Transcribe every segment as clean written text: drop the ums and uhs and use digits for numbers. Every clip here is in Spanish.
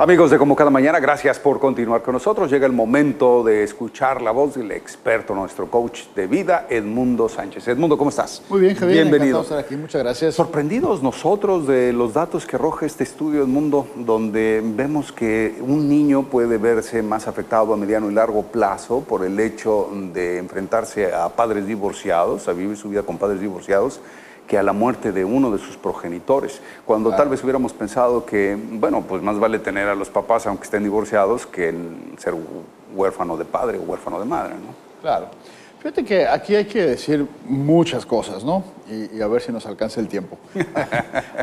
Amigos de Como Cada Mañana, gracias por continuar con nosotros. Llega el momento de escuchar la voz del experto, nuestro coach de vida, Edmundo Sánchez. Edmundo, ¿cómo estás? Muy bien, Javier. Bienvenido. Encantado de estar aquí. Muchas gracias. Sorprendidos nosotros de los datos que arroja este estudio, Edmundo, donde vemos que un niño puede verse más afectado a mediano y largo plazo por el hecho de enfrentarse a padres divorciados, a vivir su vida con padres divorciados, que a la muerte de uno de sus progenitores, cuando tal vez hubiéramos pensado que, bueno, pues más vale tener a los papás, aunque estén divorciados, que ser huérfano de padre o huérfano de madre, ¿no? Claro. Fíjate que aquí hay que decir muchas cosas, ¿no? Y a ver si nos alcanza el tiempo.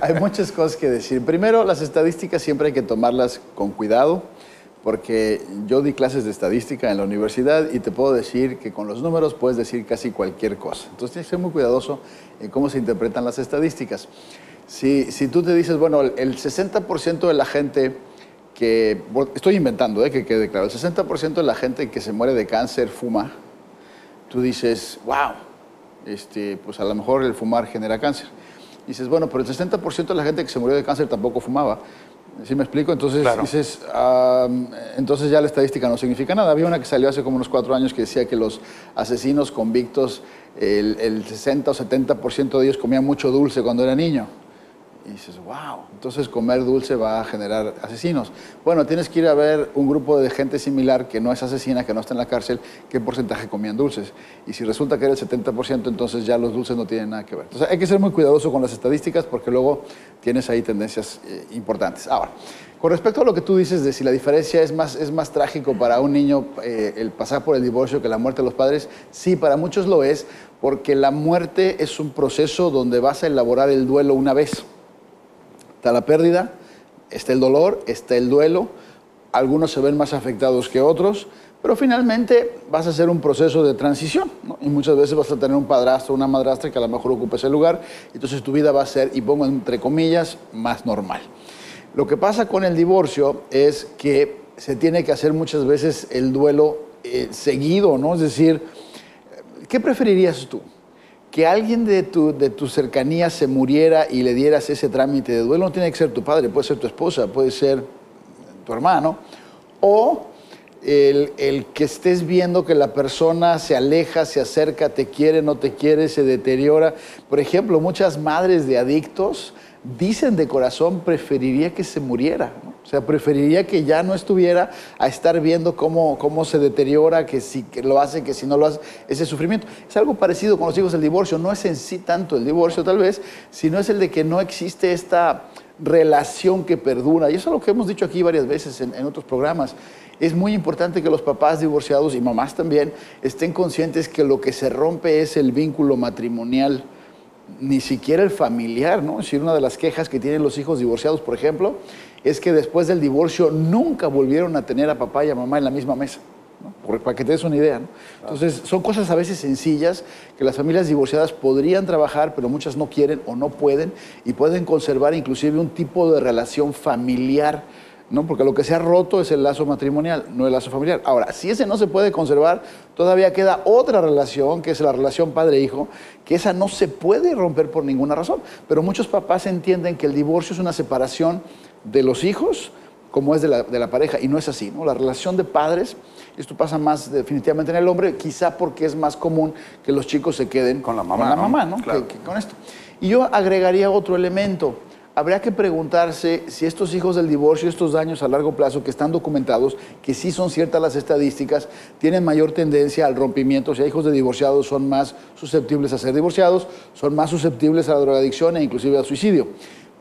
Hay muchas cosas que decir. Primero, las estadísticas siempre hay que tomarlas con cuidado, porque yo di clases de estadística en la universidad y te puedo decir que con los números puedes decir casi cualquier cosa. Entonces tienes que ser muy cuidadoso en cómo se interpretan las estadísticas. Si tú te dices, bueno, el 60% de la gente que, estoy inventando, que quede claro, el 60% de la gente que se muere de cáncer fuma, tú dices, wow, pues a lo mejor el fumar genera cáncer. Y dices, bueno, pero el 60% de la gente que se murió de cáncer tampoco fumaba. ¿Sí me explico? Entonces claro. Dices, entonces ya la estadística no significa nada. Había una que salió hace como unos 4 años que decía que los asesinos convictos, el 60 o 70% de ellos comían mucho dulce cuando era niño. Y dices, wow, entonces comer dulce va a generar asesinos. Bueno, tienes que ir a ver un grupo de gente similar que no es asesina, que no está en la cárcel, qué porcentaje comían dulces. Y si resulta que era el 70%, entonces ya los dulces no tienen nada que ver. Entonces hay que ser muy cuidadoso con las estadísticas porque luego tienes ahí tendencias importantes. Ahora, con respecto a lo que tú dices de si la diferencia es más trágico para un niño el pasar por el divorcio que la muerte de los padres, sí, para muchos lo es, porque la muerte es un proceso donde vas a elaborar el duelo una vez. Está la pérdida, está el dolor, está el duelo. Algunos se ven más afectados que otros, pero finalmente vas a hacer un proceso de transición, ¿no? Y muchas veces vas a tener un padrastro o una madrastra que a lo mejor ocupe ese lugar, entonces tu vida va a ser, y pongo entre comillas, más normal. Lo que pasa con el divorcio es que se tiene que hacer muchas veces el duelo seguido, ¿no? Es decir, ¿qué preferirías tú? Que alguien de tu cercanía se muriera y le dieras ese trámite de duelo. No tiene que ser tu padre, puede ser tu esposa, puede ser tu hermano. O el que estés viendo que la persona se aleja, se acerca, te quiere, no te quiere, se deteriora. Por ejemplo, muchas madres de adictos dicen de corazón, preferiría que se muriera, ¿no? O sea, preferiría que ya no estuviera a estar viendo cómo se deteriora, que si lo hace, que si no lo hace, ese sufrimiento. Es algo parecido con los hijos del divorcio. No es en sí tanto el divorcio, tal vez, sino es el de que no existe esta relación que perdura. Y eso es lo que hemos dicho aquí varias veces en otros programas. Es muy importante que los papás divorciados y mamás también estén conscientes que lo que se rompe es el vínculo matrimonial, ni siquiera el familiar, ¿no? Es decir, una de las quejas que tienen los hijos divorciados, por ejemplo, es que después del divorcio nunca volvieron a tener a papá y a mamá en la misma mesa, ¿no? Para que te des una idea, ¿no? Entonces, son cosas a veces sencillas que las familias divorciadas podrían trabajar, pero muchas no quieren o no pueden, y pueden conservar inclusive un tipo de relación familiar, ¿no? Porque lo que se ha roto es el lazo matrimonial, no el lazo familiar. Ahora, si ese no se puede conservar, todavía queda otra relación, que es la relación padre-hijo, que esa no se puede romper por ninguna razón. Pero muchos papás entienden que el divorcio es una separación de los hijos, como es de la pareja, y no es así, ¿no? La relación de padres, esto pasa más definitivamente en el hombre, quizá porque es más común que los chicos se queden con la mamá, ¿no? Claro. Que con esto. Y yo agregaría otro elemento. Habría que preguntarse si estos hijos del divorcio, estos daños a largo plazo que están documentados, que sí son ciertas las estadísticas, tienen mayor tendencia al rompimiento. O sea, hijos de divorciados son más susceptibles a ser divorciados, son más susceptibles a la drogadicción e inclusive al suicidio.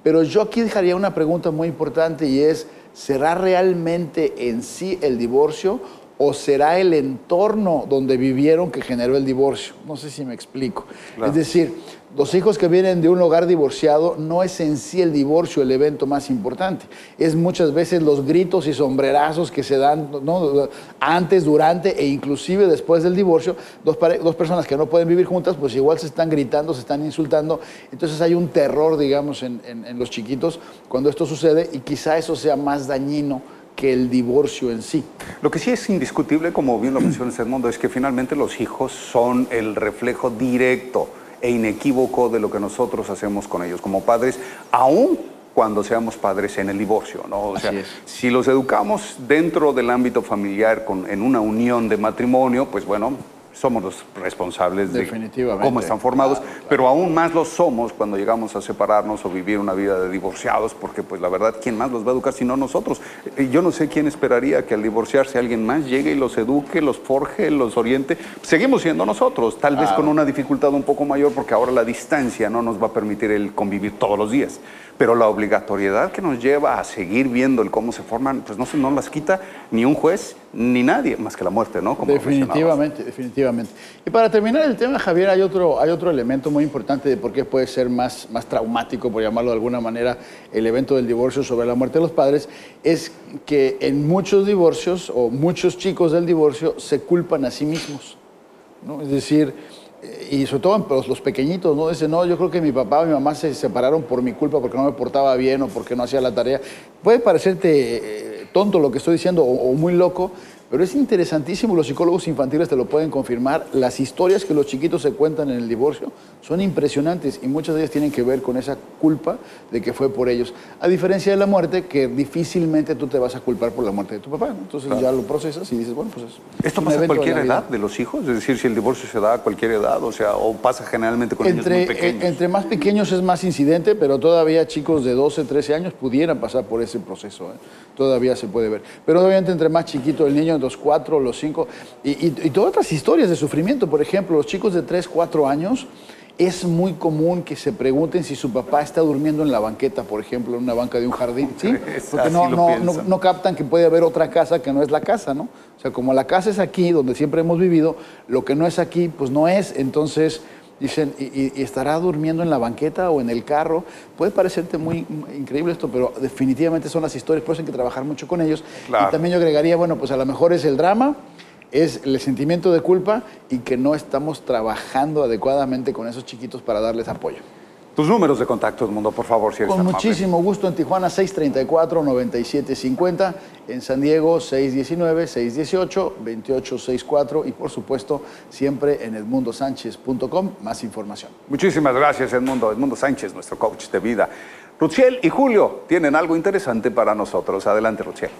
Pero yo aquí dejaría una pregunta muy importante y es, ¿será realmente en sí el divorcio o será el entorno donde vivieron que generó el divorcio? No sé si me explico. Claro. Es decir, los hijos que vienen de un hogar divorciado no es en sí el divorcio el evento más importante. Es muchas veces los gritos y sombrerazos que se dan, ¿no? Antes, durante e inclusive después del divorcio. Dos personas que no pueden vivir juntas, pues igual se están gritando, se están insultando. Entonces hay un terror, digamos, en los chiquitos cuando esto sucede, y quizá eso sea más dañino que el divorcio en sí. Lo que sí es indiscutible, como bien lo mencionas, Edmundo, es que finalmente los hijos son el reflejo directo e inequívoco de lo que nosotros hacemos con ellos como padres, aún cuando seamos padres en el divorcio, ¿no? O sea, Así es. si los educamos dentro del ámbito familiar en una unión de matrimonio, pues bueno, somos los responsables de Definitivamente. cómo están formados, Claro, claro. pero aún más lo somos cuando llegamos a separarnos o vivir una vida de divorciados, porque pues la verdad, ¿quién más los va a educar sino nosotros? Yo no sé quién esperaría que al divorciarse alguien más llegue y los eduque, los forje, los oriente. Seguimos siendo nosotros, tal vez con una dificultad un poco mayor, porque ahora la distancia no nos va a permitir el convivir todos los días. Pero la obligatoriedad que nos lleva a seguir viendo el cómo se forman, pues no las quita ni un juez ni nadie, más que la muerte, ¿no? Como Definitivamente, definitivamente. Y para terminar el tema, Javier, hay otro elemento muy importante de por qué puede ser más traumático, por llamarlo de alguna manera, el evento del divorcio sobre la muerte de los padres, es que en muchos divorcios o muchos chicos del divorcio se culpan a sí mismos, ¿no? Es decir, y sobre todo los pequeñitos, ¿no? Dicen, no, yo creo que mi papá o mi mamá se separaron por mi culpa porque no me portaba bien o porque no hacía la tarea. Puede parecerte tonto lo que estoy diciendo o muy loco, pero es interesantísimo, los psicólogos infantiles te lo pueden confirmar, las historias que los chiquitos se cuentan en el divorcio son impresionantes y muchas de ellas tienen que ver con esa culpa de que fue por ellos. A diferencia de la muerte, que difícilmente tú te vas a culpar por la muerte de tu papá, ¿no? Entonces ya lo procesas y dices, bueno, pues ¿Esto un pasa a evento de cualquier la vida. edad de los hijos? Es decir, si el divorcio se da a cualquier edad, o sea, o pasa generalmente con niños muy pequeños. Entre más pequeños es más incidente, pero todavía chicos de 12, 13 años pudieran pasar por ese proceso, ¿eh? Todavía se puede ver. Pero obviamente entre más chiquito el niño, los 4, los 5, y todas otras historias de sufrimiento. Por ejemplo, los chicos de 3, 4 años, es muy común que se pregunten si su papá está durmiendo en la banqueta, por ejemplo, en una banca de un jardín, ¿sí? Porque Así lo piensan. no captan que puede haber otra casa que no es la casa, ¿no? O sea, como la casa es aquí, donde siempre hemos vivido, lo que no es aquí, pues no es. Entonces dicen, ¿y estará durmiendo en la banqueta o en el carro? Puede parecerte muy increíble esto, pero definitivamente son las historias, por eso hay que trabajar mucho con ellos. Claro. Y también yo agregaría, bueno, pues a lo mejor es el drama, es el sentimiento de culpa y que no estamos trabajando adecuadamente con esos chiquitos para darles apoyo. Tus números de contacto, Edmundo, por favor, si eres Con amable. muchísimo gusto en Tijuana 634-9750, en San Diego 619-618-2864 y por supuesto siempre en edmundosanchez.com más información. Muchísimas gracias, Edmundo. Edmundo Sánchez, nuestro coach de vida. Ruchiel y Julio tienen algo interesante para nosotros. Adelante, Ruchiel.